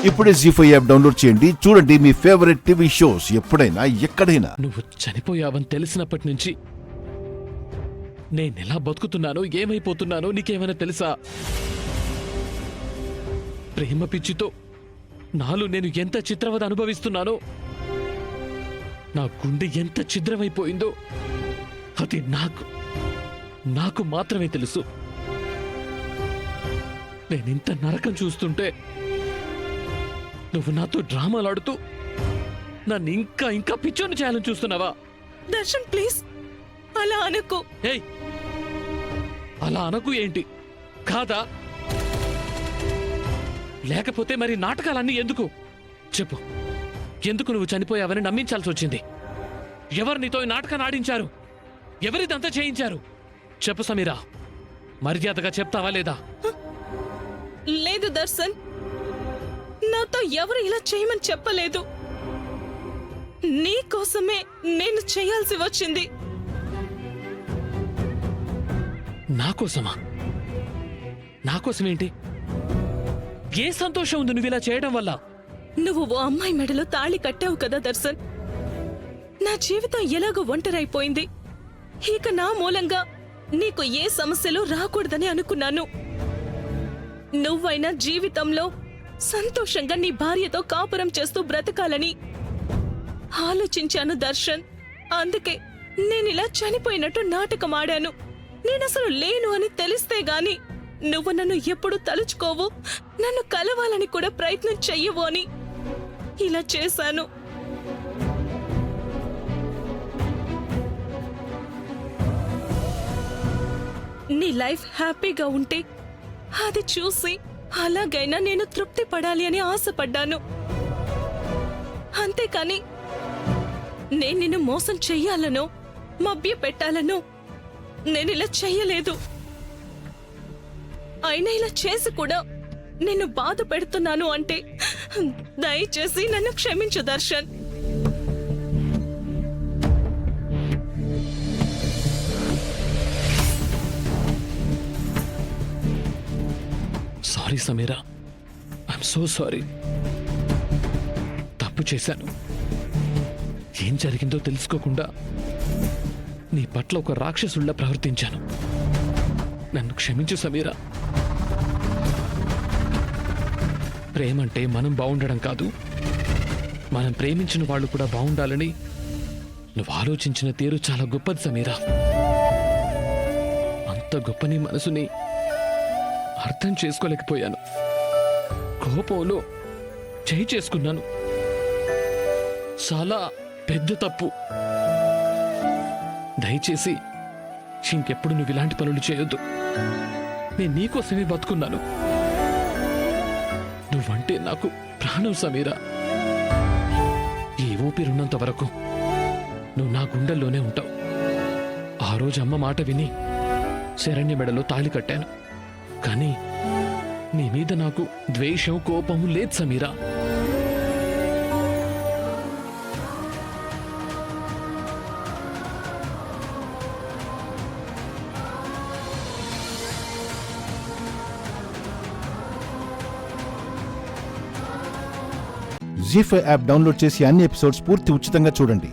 ఇప్పుడే జీ5 app download చేయండి. చూడండి మీ ఫేవరెట్ టీవీ షోస్ ఎప్పుడైనా ఎక్కడైనా. నువ్వు చనిపోయావని తెలిసినప్పటి నుంచి నేనెలా బతుకుతున్నానో ఏమైపోతున్నానో నీకేమైనా తెలుసా? ప్రేమ పిచ్చితో నాలో నేను ఎంత చిత్రవద అనుభవిస్తున్నానో, నా గుండె ఎంత ఛిద్రమైపోయిందో అది నాకు మాత్రమే తెలుసు. నేనింత నరకం చూస్తుంటే నువ్వు నాతో డ్రామాలాడుతూ నన్ను ఇంకా పిచ్చోని చేయాలని చూస్తున్నావా? దర్శన్ ప్లీజ్ అలా అనకు. ఏయ్, అలా అనకు ఏంటి? కాదా? లేకపోతే మరి నాటకాలన్నీ ఎందుకు? చెప్పు, ఎందుకు నువ్వు చనిపోయావని నమ్మించాల్సి వచ్చింది? ఎవరు నీతో ఈ నాటకాన్ని ఆడించారు? ఎవరిదంతా చేయించారు? చెప్పు సమీరా, మర్యాదగా చెప్తావా లేదా? లేదు దర్శన్, నాతో ఎవరు ఇలా చేయమని చెప్పలేదు. నీ కోసమే నేను చేయాల్సి వచ్చింది. నా కోసమా? నా కోసమేంటి? ఏ సంతోషం ఉంది నువ్వు ఇలా చేయడం వల్ల? నువ్వు ఓ అమ్మాయి మెడలో తాళి కట్టావు కదా దర్శన్. నా జీవితం ఎలాగో ఒంటరైపోయింది. ఇక నా మూలంగా నీకు ఏ సమస్యలు రాకూడదని అనుకున్నాను. నువ్వైనా జీవితంలో సంతోషంగా నీ భార్యతో కాపురం చేస్తూ బ్రతకాలని ఆలోచించాను దర్శన్. అందుకే నేనిలా చనిపోయినట్టు నాటకం ఆడాను. నేనసలు లేను అని తెలిస్తే గాని నువ్వు నన్ను ఎప్పుడు తలుచుకోవు, నన్ను కలవాలని కూడా ప్రయత్నం చెయ్యవు అని ఇలా చేశాను. నీ లైఫ్ హ్యాపీగా ఉంటే అది చూసి అలాగైనా నేను తృప్తి పడాలి అని ఆశపడ్డాను. అంతేకాని నేను నిన్ను మోసం చెయ్యాలనో మభ్య పెట్టాలనో నేనిలా చెయ్యలేదు. అయినా ఇలా చేసి కూడా నిన్ను బాధ పెడుతున్నాను అంటే దయచేసి నన్ను క్షమించు Darshan. Sorry Sameera, I'm so sorry. తప్పు చేశాను. ఏం జరిగిందో తెలుసుకోకుండా నీ పట్ల ఒక రాక్షసుల్లా ప్రవర్తించాను. నన్ను క్షమించు సమీరా. ప్రేమంటే మనం బాగుండడం కాదు, మనం ప్రేమించిన వాళ్ళు కూడా బాగుండాలని నువ్వు ఆలోచించిన తీరు చాలా గొప్పది సమీరా. అంత గొప్ప నీ మనసుని అర్థం చేసుకోలేకపోయాను. కోపంలో చేయి చేసుకున్నాను. చాలా పెద్ద తప్పు. దయచేసి ఇంకెప్పుడు నువ్వు ఇలాంటి పనులు చేయొద్దు. నేను నీకోసమే బతుకున్నాను. నువ్వంటే నాకు ప్రాణం సమీరా. ఈ ఊపిరున్నంత వరకు నువ్వు నా గుండెల్లోనే ఉంటావు. ఆ రోజు అమ్మ మాట విని శరణ్య మెడలో తాళి కట్టాను. కానీ నీ మీద నాకు ద్వేషం, కోపం లేదు సమీరా. జీ5 యాప్ డౌన్లోడ్ చేసి అన్ని ఎపిసోడ్స్ పూర్తి ఉచితంగా చూడండి.